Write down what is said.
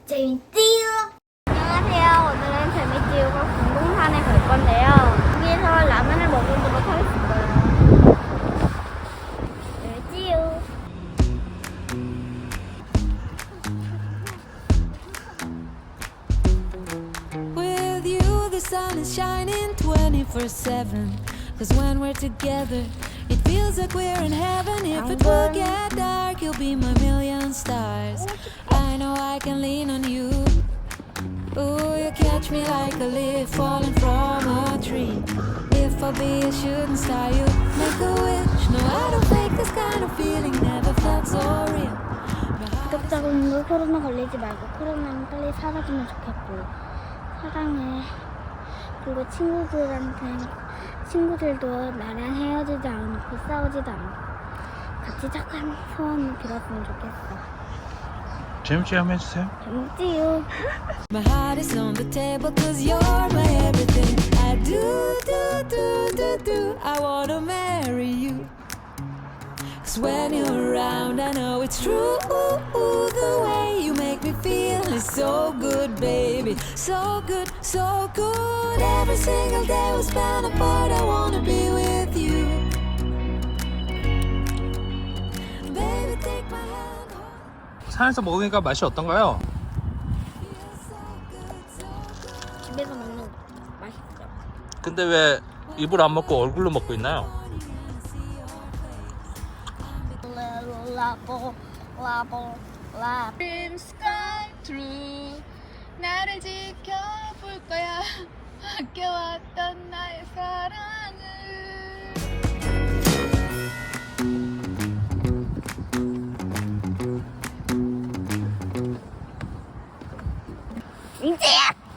재미찌유. 안녕하세요. 오늘은 재미찌유가 공동산에 갈 건데요. 여기서 라면을 먹어보도록 하겠습니다. 재미찌유. With you, the sun is shining 24/7. Cause when we're together, it feels like we're in heaven. If it will get dark, you'll be my million stars. I know I can lean on you. Ooh, you catch me like a leaf falling from a tree. If I'll be a shooting star, you make a wish. No, I don't fake this kind of feeling. Never felt so real. 구독자분들 코로나 걸리지 말고 코로나는 빨리 사라지면 좋겠고 사랑해. 그리고 친구들도 나랑 헤어지지 않고 싸우지도 않고 같이 착한 소원을 빌었으면 좋겠어. 재미찌유 한번 해주세요. 재미찌유. My heart is on the table cause you're my everything. I do. I wanna marry you. Cause when you're around I know it's true. The way you make me feel is so good, baby. So good, so good. Every single day we spend apart, I wanna be with you. Baby, take my hand. 산에서 먹으니까 맛이 어떤가요? 집에서 먹는 거 맛있죠? 근데 왜 입으로 안 먹고 얼굴로 먹고 있나요? Dream sky through 나를 지켜볼 거야 아껴왔던 나의 사랑을 민지야!